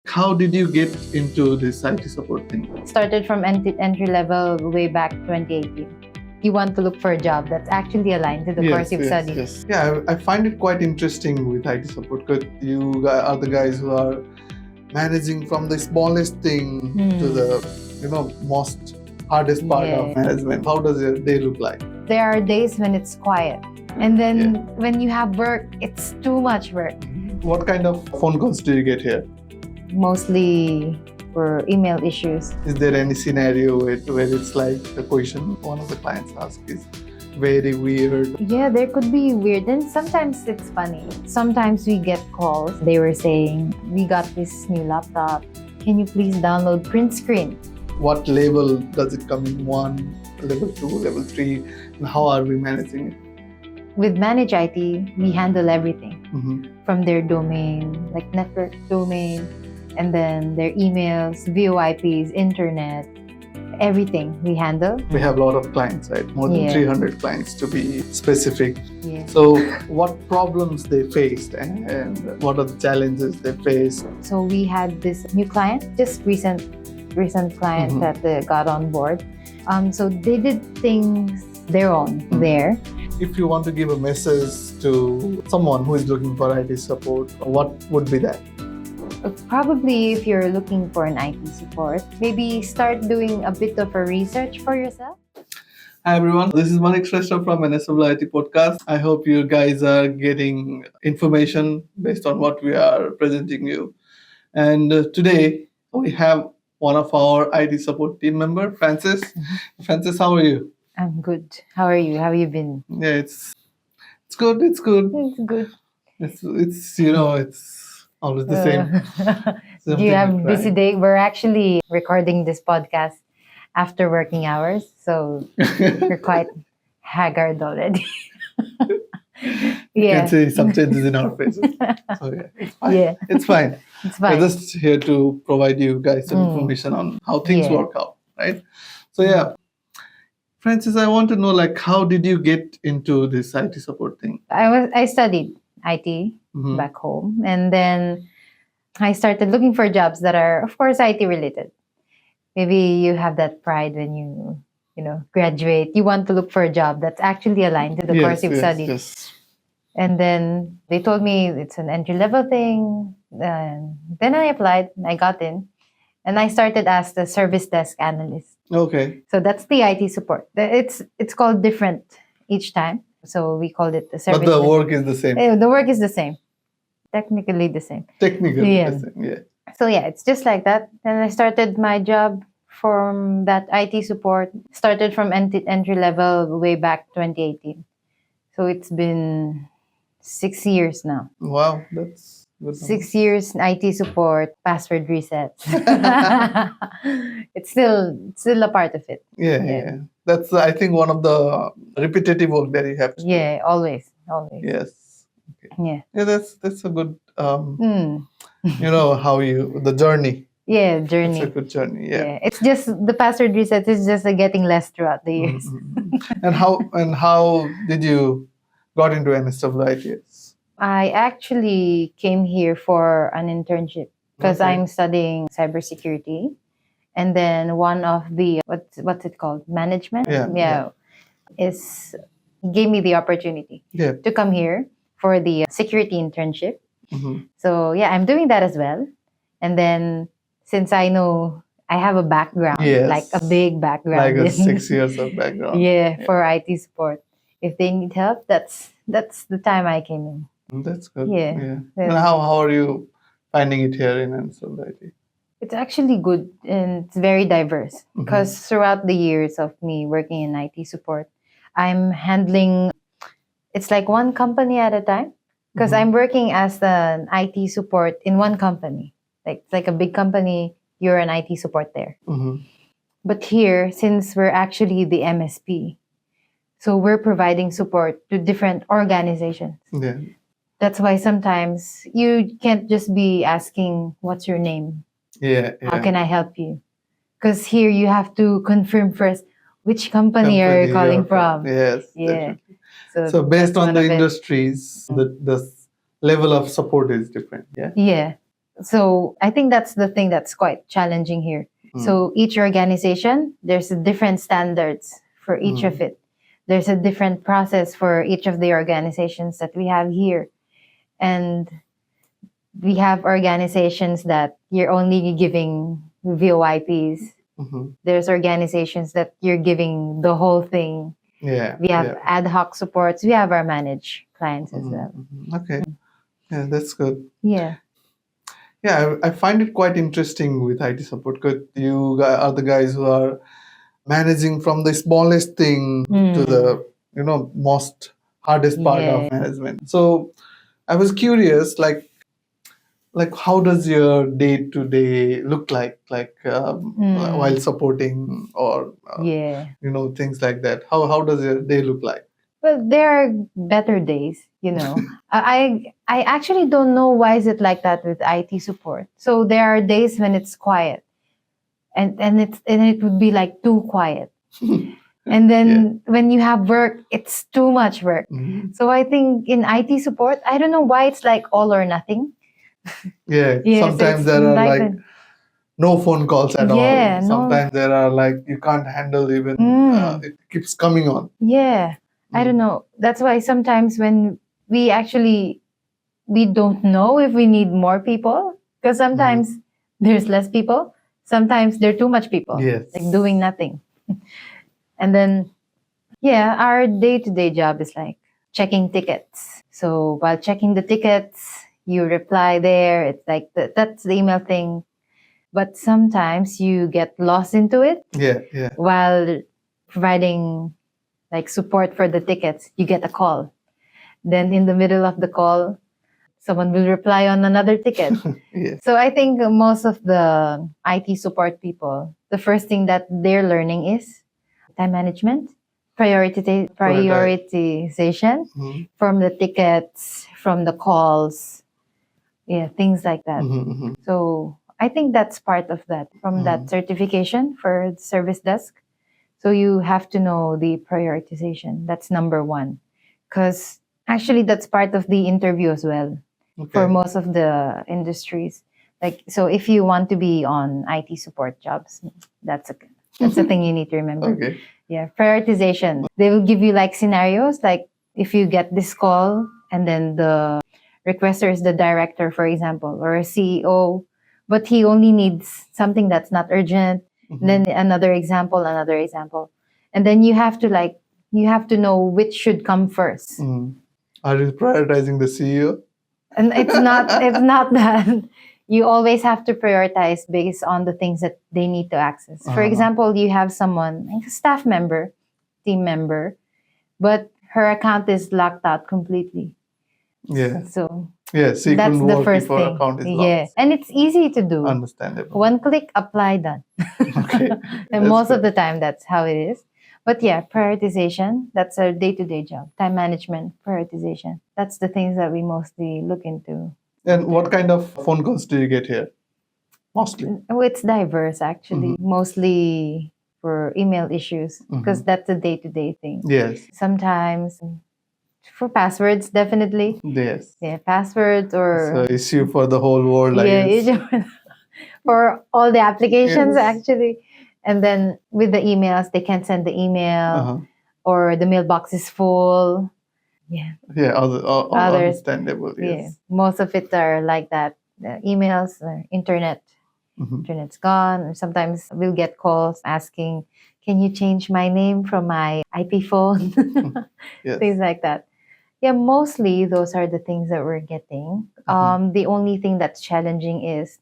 How did you get into this IT support thing? Started from entry level way back 2018. You want to look for a job that's actually aligned to the course you've studied. Yes. Yeah, I find it quite interesting with IT support because you are the guys who are managing from the smallest thing to the most hardest part of management. How does your day look like? There are days when it's quiet. And then when you have work, it's too much work. What kind of phone calls do you get here? Mostly for email issues. Is there any scenario where it's like the question one of the clients asks is very weird? Yeah, there could be weird, and sometimes it's funny. Sometimes we get calls. They were saying, we got this new laptop. Can you please download print screen? What level does it come in? 1, level 2, level 3? And how are we managing it? With Manage IT, we handle everything from their domain, like network domain, and then their emails, VoIPs, internet, everything we handle. We have a lot of clients, right? More than 300 clients to be specific. Yeah. So what problems they faced and what are the challenges they faced? So we had this new client, just recent client that got on board. So they did things their own there. If you want to give a message to someone who is looking for IT support, what would be that? Probably if you're looking for an IT support, maybe start doing a bit of a research for yourself. Hi everyone, this is Manik Shrestha from NSWIT Podcast. I hope you guys are getting information based on what we are presenting you. And today we have one of our IT support team member, Francis. Francis, how are you? I'm good. How are you? How have you been? Yeah, it's good. It's good. It's good. It's always the same. Do you have a busy day? We're actually recording this podcast after working hours, so we're quite haggard already. You can see some changes in our faces. So it's fine. It's fine. It's fine. We're just here to provide you guys some information on how things work out, right? So Francis, I want to know, how did you get into this IT support thing? I studied IT back home, and then I started looking for jobs that are, of course, IT related. Maybe you have that pride when you graduate. You want to look for a job that's actually aligned to the course you've studied. Yes. And then they told me it's an entry level thing. And then I applied, I got in, and I started as the service desk analyst. Okay. So that's the IT support. It's called different each time. So we called it the service. But the work is the same. The work is the same. Technically the same. The same. So it's just like that. Then I started my job from that IT support. Started from entry level way back 2018. So it's been 6 years now. Wow, that's good. 6 years IT support, password resets. It's still a part of it. Yeah. That's, I think, one of the repetitive work that you have to do. Yeah, always. Yes. Okay. Yeah. That's a good, the journey. Yeah, journey. It's a good journey. Yeah. It's just the password resets is just getting less throughout the years. And how did you got into NSWIT? I actually came here for an internship because I'm studying cybersecurity, and then one of the what's it called, management, gave me the opportunity to come here for the security internship. So I'm doing that as well, and then since I know I have a background, like a big background, like 6 years of background, for IT support. If they need help, that's the time I came in. That's good. Yeah. And how are you finding it here in NSWIT? It's actually good, and it's very diverse because throughout the years of me working in IT support, I'm handling, it's like one company at a time because I'm working as an IT support in one company. It's like a big company, you're an IT support there. But here, since we're actually the MSP, so we're providing support to different organizations. Yeah. That's why sometimes you can't just be asking, what's your name? How can I help you? Because here you have to confirm first, which company are you calling from? Yes. Yeah. So based on the industries, the level of support is different. Yeah. Yeah. So I think that's the thing that's quite challenging here. So each organization, there's a different standards for each of it. There's a different process for each of the organizations that we have here. And we have organizations that you're only giving VoIPs. There's organizations that you're giving the whole thing. Yeah. We have ad hoc supports. We have our managed clients as well. Okay. Yeah, that's good. Yeah. Yeah, I find it quite interesting with IT support because you are the guys who are managing from the smallest thing to the most hardest part of management. So I was curious, like how does your day to day look like while supporting or things like that? How does your day look like? Well, there are better days, I actually don't know why is it like that with IT support. So there are days when it's quiet, and it would be like too quiet. And then when you have work, it's too much work. So I think in IT support, I don't know why it's like all or nothing. Yeah, Yes, sometimes it's there are like like no phone calls at Yeah, all. no. Sometimes there are like you can't handle even. It keeps coming on. Yeah, I don't know. That's why sometimes when we don't know if we need more people, because sometimes there's less people, sometimes there are too much people, Yes. like doing nothing. And then, our day-to-day job is like checking tickets. So while checking the tickets, you reply there. It's like that's the email thing. But sometimes you get lost into it. Yeah. While providing like support for the tickets, you get a call. Then in the middle of the call, someone will reply on another ticket. Yeah. So I think most of the IT support people, the first thing that they're learning is time management, prioritization from the tickets, from the calls, things like that. So I think that's part of that from that certification for the service desk. So you have to know the prioritization. That's number one. Because actually, that's part of the interview as well for most of the industries. Like, so if you want to be on IT support jobs, that's a thing you need to remember. Okay. Yeah, prioritization. They will give you like scenarios, like if you get this call and then the requester is the director, for example, or a CEO, but he only needs something that's not urgent. Then another example, and then you have to know which should come first. Are you prioritizing the CEO? And it's not that. You always have to prioritize based on the things that they need to access. For example, you have someone, like a staff member, team member, but her account is locked out completely. Yeah. So Yes, you that's couldn't the work first if our thing. account is locked. Yeah, and it's easy to do. Understandable. One click, apply, done. Okay. And most of the time, that's how it is. But yeah, prioritization, that's our day-to-day job. Time management, prioritization. That's the things that we mostly look into. And what kind of phone calls do you get here? Mostly. Oh, it's diverse, actually. Mostly for email issues, because that's a day-to-day thing. Yes. Sometimes for passwords, definitely. Yes. Yeah, passwords or... So issue for the whole world, I guess. issue for all the applications, Yes. actually. And then with the emails, they can't send the email or the mailbox is full. Yeah. Yeah, all Others, understandable. Yeah. Yes. Most of it are like that. Emails, internet. Internet's gone. Or sometimes we'll get calls asking, can you change my name from my IP phone? Yes. Things like that. Yeah, mostly those are the things that we're getting. The only thing that's challenging is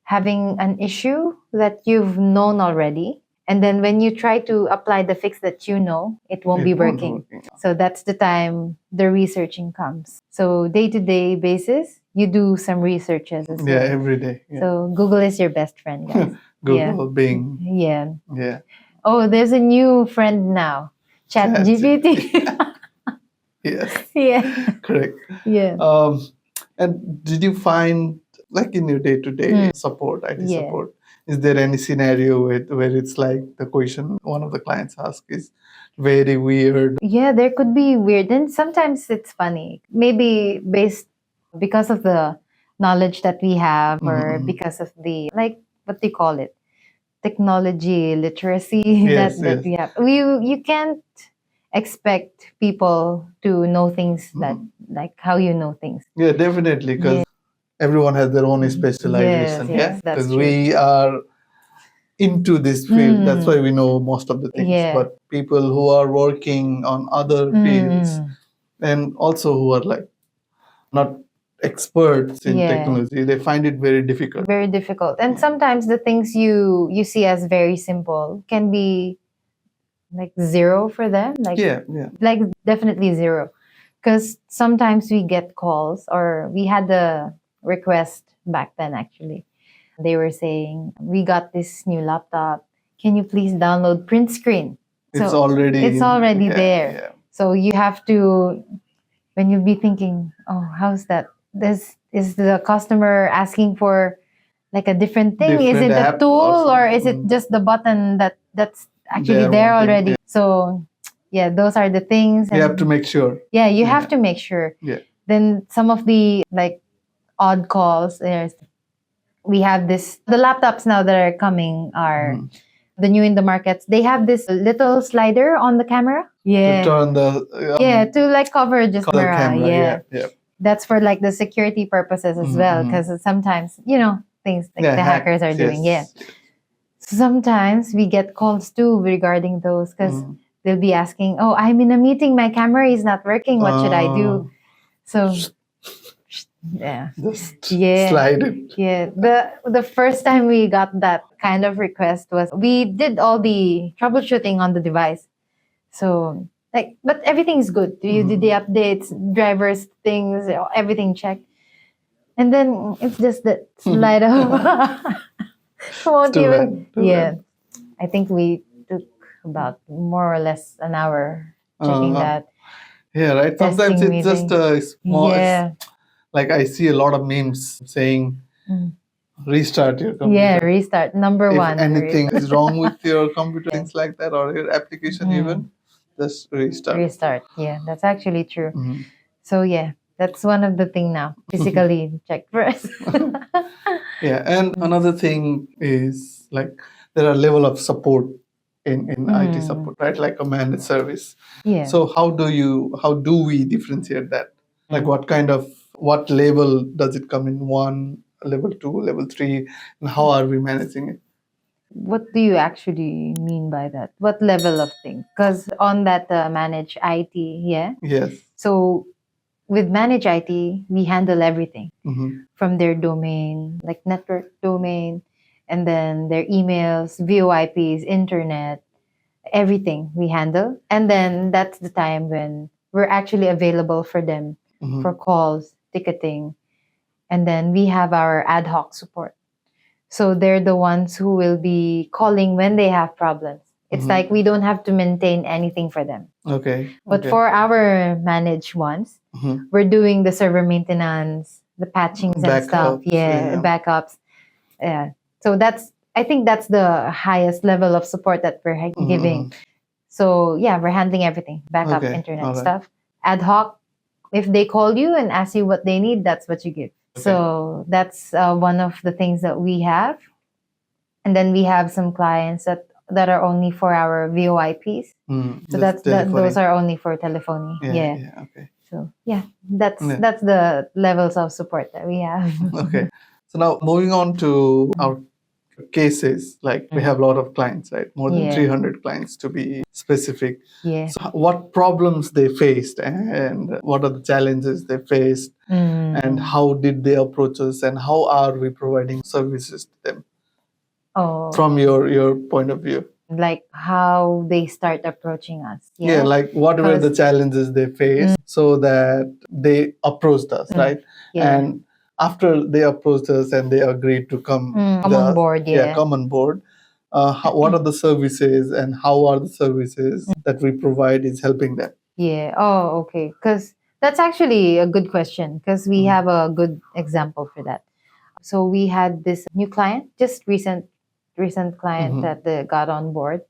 having an issue that you've known already. And then when you try to apply the fix that you know, it won't be working. So that's the time the researching comes. So day-to-day basis, you do some researches as well. Yeah, every day. Yeah. So Google is your best friend, guys. Google, Bing. Yeah. Yeah. Oh, there's a new friend now. ChatGPT. Yes. Yeah. Correct. Yeah. And did you find, like in your day-to-day support, IT support, is there any scenario where it's like the question one of the clients asks is very weird? Yeah, there could be weird, and sometimes it's funny. Maybe based because of the knowledge that we have, or Mhm. because of the, like, what do you call it, technology literacy Yes, that yes. we have. You can't expect people to know things that, Mhm. like, how you know things. Yeah, definitely, because everyone has their own Yes, specialization. Yeah, yes, that's because true. we are into this field. That's why we know most of the things. Yeah. But people who are working on other fields and also who are like not experts in Yeah. technology, they find it very difficult. Very difficult. And sometimes the things you see as very simple can be like zero for them. Yeah, yeah. Like definitely zero. Because sometimes we get calls, or we had the request back then actually. They were saying, we got this new laptop. Can you please download print screen? It's already It's already yeah, there. yeah. So you have to, when you'll be thinking, oh, how's that? This is the customer asking for like a different thing. Is Different it a app tool, or is it something. just the button that's actually They are there wanting, already? yeah. So yeah, those are the things. You have to make sure. Yeah, you Yeah. have to make sure. Yeah. Then some of the like odd calls, we have the laptops now that are coming are Mhm. the new in the markets. They have this little slider on the camera. To turn the Yeah, to like cover just the camera. Yeah, yeah. That's for like the security purposes as well, because sometimes things like Yeah, the hackers are hacks, doing. Yeah, yes. sometimes we get calls too regarding those, because they'll be asking, "Oh, I'm in a meeting. My camera is not working. What should I do?" So yeah, Just yeah, slide it. yeah. The first time we got that kind of request was, we did all the troubleshooting on the device. So like, but everything is good. You did the updates, drivers, things, everything checked, and then it's just that slide of won't Too even. bad, too Yeah, bad. I think we took about more or less an hour checking that. Yeah, right. Sometimes Testing it's just meeting. a small. Yeah. It's like I see a lot of memes saying Mm. restart your Yeah, computer. restart. Number If one. anything is wrong with your computer, Yeah. things like that, or your application even, just restart. Restart. Yeah, that's actually true. Mhm. So yeah, that's one of the thing now. Physically check first. Yeah, and another thing is like there are level of support in IT support, right? Like a managed service. Yeah. So how do we differentiate that? Like what level does it come in? One, level two, level three, and how are we managing it? What do you actually mean by that? What level of thing? Because on that manage IT, yeah. Yes. So with manage IT, we handle everything Mhm. from their domain, like network domain, and then their emails, VoIPs, internet, everything we handle. And then that's the time when we're actually available for them Mhm. for calls, ticketing, and then we have our ad hoc support. So they're the ones who will be calling when they have problems. It's like we don't have to maintain anything for them. Okay. But for our managed ones, Mhm. we're doing the server maintenance, the patchings and stuff. Backups, Yeah, yeah. backups. Yeah. So I think that's the highest level of support that we're giving. So yeah, we're handling everything, backup, Okay, internet alright. stuff, ad hoc. If they call you and ask you what they need, that's what you give. Okay. So that's one of the things that we have. And then we have some clients that are only for our VoIPs. So those are only for telephony. Yeah, yeah, okay. So yeah, that's Yeah. that's the levels of support that we have. Okay. So now moving on to our cases, like we have a lot of clients, right? More than Yeah. 300 clients to be specific. Yeah. So what problems they faced and what are the challenges they faced and how did they approach us and how are we providing services to them Oh, from your point of view? like how they start approaching us. Yeah, like what were the challenges they faced so that they approached us, right? Yeah. And after they approached us and they agreed to come, Come on board. Yeah. come on board. What are the services and how are the services that we provide is helping them? Yeah. Oh, okay. Because that's actually a good question, because we have a good example for that. So we had this new client, just recent client that got on board.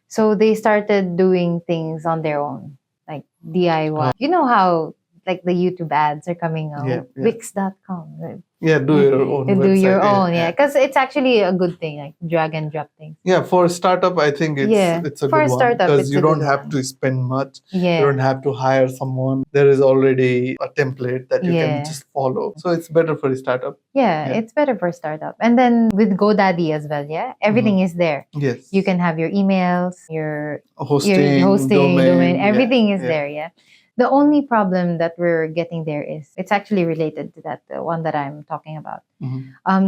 So they started doing things on their own, like DIY. You know how like the YouTube ads are coming out. Yeah, yeah. Wix.com. Yeah, do your own You do website. your own, yeah. Because it's actually a good thing, like drag and drop things. Yeah, for a startup, I think it's a For good a one startup, because it's you a don't good have one. to spend much. Yeah. You don't have to hire someone. There is already a template that you can Yeah. just follow. So it's better for a startup. Yeah, Yeah. it's better for startup. And then with GoDaddy as well, yeah, everything is there. Yes. You can have your emails, your hosting, domain, yeah, everything is yeah. there, yeah. The only problem that we're getting there is it's actually related to that the one that I'm talking about.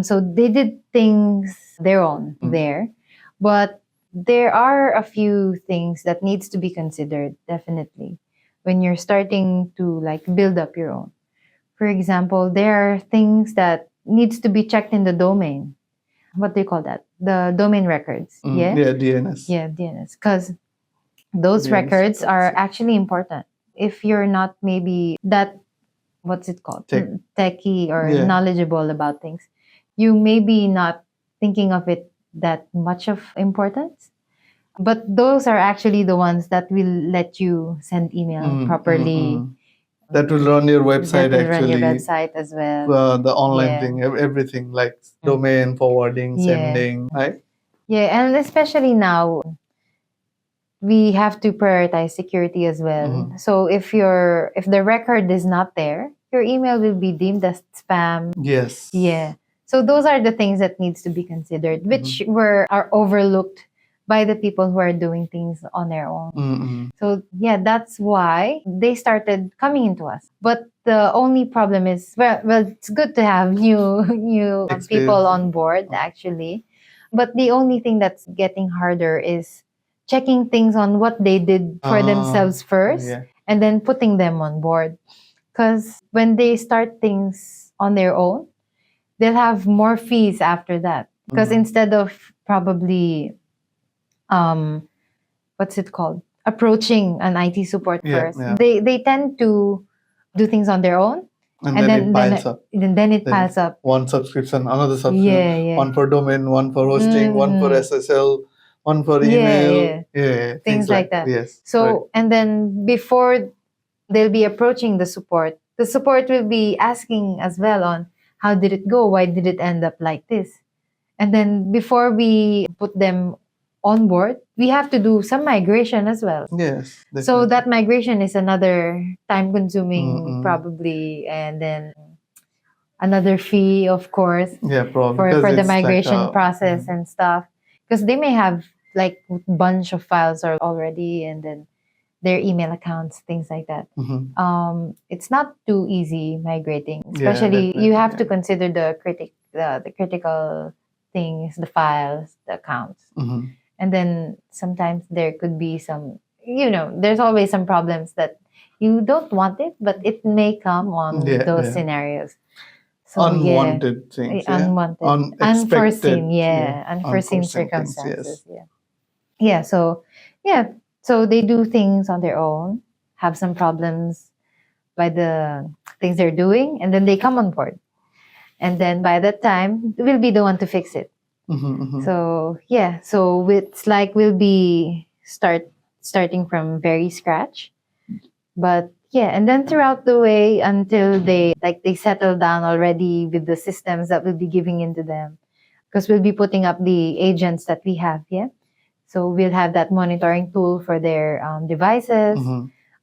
So they did things their own there, but there are a few things that needs to be considered definitely when you're starting to like build up your own. For example, there are things that needs to be checked in the domain. What do you call that? The domain records. Yeah. Yeah, DNS. Yeah, DNS. Because those DNS records records, are yeah. actually important. If you're not maybe that, what's it called? Techie or Yeah. knowledgeable about things, you may be not thinking of it that much of importance. But those are actually the ones that will let you send email properly. That will run your website That will run actually. your website as well. The online Yeah. thing, everything like domain, forwarding, Yeah. sending, right? Yeah, and especially now, we have to prioritize security as well. So if the record is not there, your email will be deemed as spam. Yes. Yeah. So those are the things that needs to be considered, which are overlooked by the people who are doing things on their own. So yeah, that's why they started coming into us. But the only problem is well, it's good to have new people on board actually. But the only thing that's getting harder is checking things on what they did for themselves first yeah. and then putting them on board. Because when they start things on their own, they'll have more fees after that. Because instead of probably, what's it called? Approaching an IT support first, they tend to do things on their own. And then it piles up. Then it piles up. One subscription, another subscription, Yeah. one for domain, one for hosting, one for SSL, one for email. Yeah. Things like that. Yes. So, correct. and then before they'll be approaching the support will be asking as well on how did it go? Why did it end up like this? And then before we put them on board, we have to do some migration as well. Yes. Definitely. So that migration is another time consuming probably, and then another fee, of course. Yeah, probably. For the migration process and stuff. Because they may have like bunch of files already, and then their email accounts, things like that. It's not too easy migrating, especially you have to consider the critical things, the files, the accounts, and then sometimes there could be some, there's always some problems that you don't want it, but it may come on those scenarios. So, unwanted things, unwanted, unforeseen, unforeseen circumstances, So they do things on their own, have some problems by the things they're doing, and then they come on board. And then by that time, we'll be the one to fix it. So it's like we'll be starting from very scratch. But and then throughout the way until they settle down already with the systems that we'll be giving into them. Because we'll be putting up the agents that we have, So we'll have that monitoring tool for their devices.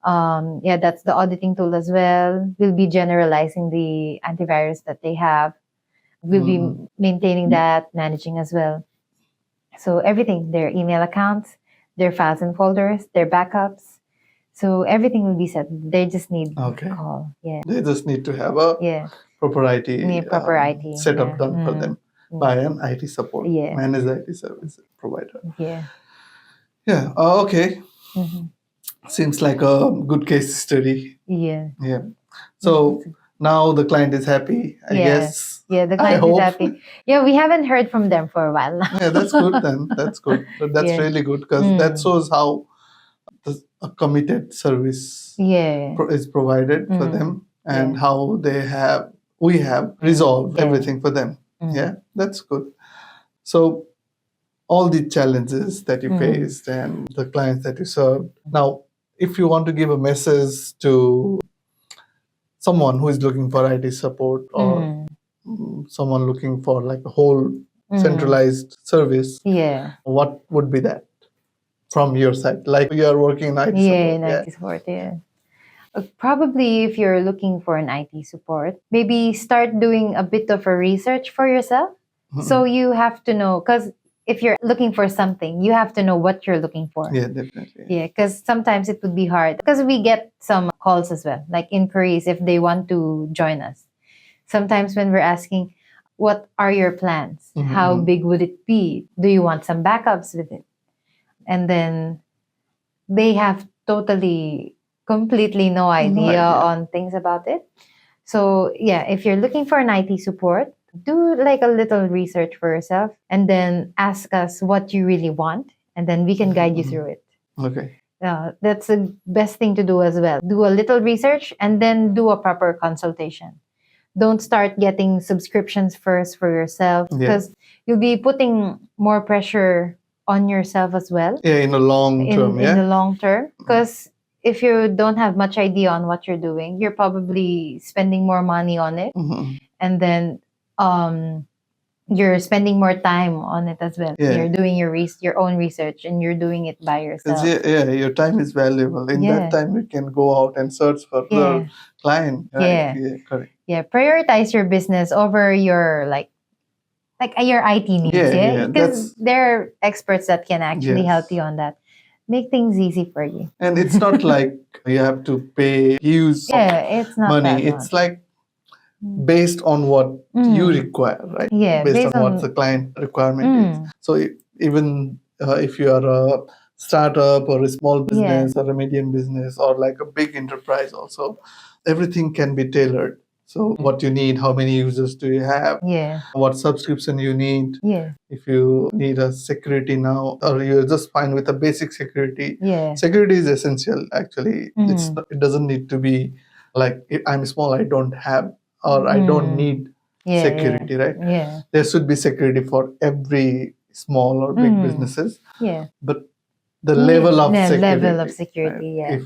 That's the auditing tool as well. We'll be generalizing the antivirus that they have. We'll be maintaining that, managing as well. So everything, their email accounts, their files and folders, their backups. So everything will be set. They just need to call. Yeah. They just need to have a proper IT, setup done for them by an IT support, managed IT service provider. Yeah. Okay. Seems like a good case study. Yeah. So now the client is happy, I guess. Yeah, the client is happy. Yeah, we haven't heard from them for a while now. Yeah, that's good then. That's good. That's really good because that shows how a committed service is provided for them and how we have resolved everything for them. Yeah, that's good. So all the challenges that you faced and the clients that you served. Now, if you want to give a message to someone who is looking for IT support, or someone looking for like a whole centralized service, Yeah. what would be that from your side? Like you are working in IT Yeah, support. in IT support, yeah. Probably if you're looking for an IT support, maybe start doing a bit of a research for yourself. So you have to know, because if you're looking for something, you have to know what you're looking for. Yeah, definitely. Yeah, because sometimes it would be hard. Because we get some calls as well, like inquiries if they want to join us. Sometimes when we're asking, what are your plans? How big would it be? Do you want some backups with it? And then they have completely no idea on things about it. So yeah, if you're looking for an IT support, do like a little research for yourself and then ask us what you really want, and then we can guide you through it. Okay. That's the best thing to do as well. Do a little research and then do a proper consultation. Don't start getting subscriptions first for yourself, because you'll be putting more pressure on yourself as well. Yeah, in the long term. In the long term, because if you don't have much idea on what you're doing, you're probably spending more money on it, and then you're spending more time on it as well. Yeah. You're doing your own research, and you're doing it by yourself. Your time is valuable. In that time, you can go out and search for the client. Right? Yeah, correct. Yeah, prioritize your business over your like your IT needs. Yeah, because there are experts that can actually help you on that. Make things easy for you. And it's not like you have to pay huge it's not money. that It's like based on what you require, right? Yeah, based on what the client requirement is. So even if you are a startup or a small business or a medium business or like a big enterprise also, everything can be tailored. So what you need, how many users do you have, what subscription you need, if you need a security now or you're just fine with a basic security. Security is essential actually. It doesn't need to be like, if I'm small, I don't have or I don't need security, right? There should be security for every small or big businesses. But the level of security, right? If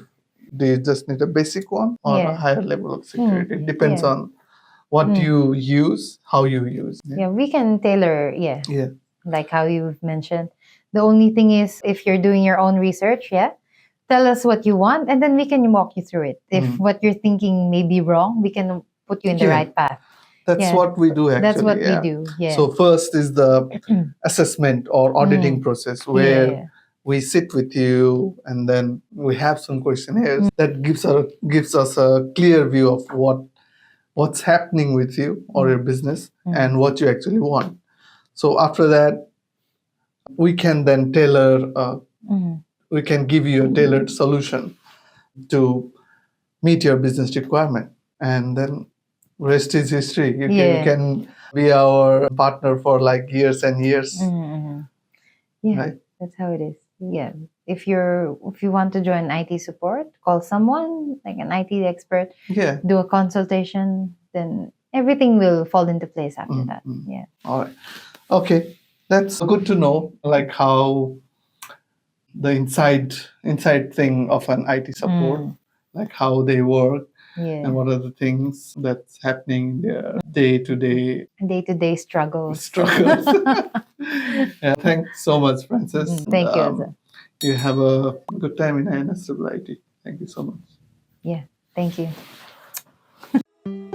do you just need a basic one or a higher level of security? It depends on what you use, how you use. We can tailor, like how you've mentioned. The only thing is, if you're doing your own research, tell us what you want, and then we can walk you through it. If what you're thinking may be wrong, we can put you in the right path. That's what we do actually. That's what we do. So first is the assessment or auditing process where we sit with you and then we have some questionnaires that gives us a clear view of what's happening with you or your business and what you actually want. So after that, we can then we can give you a tailored solution to meet your business requirement, and then rest is history. You can be our partner for like years and years. Right? That's how it is. If you want to join IT support, call someone like an IT expert, do a consultation, then everything will fall into place after that. All right. Okay, that's good to know, like how the inside thing of an IT support, like how they work, and what are the things that's happening in their day-to-day struggles. Thanks so much, Francis. Thank you. You have a good time in NSWIT. Thank you so much. Thank you.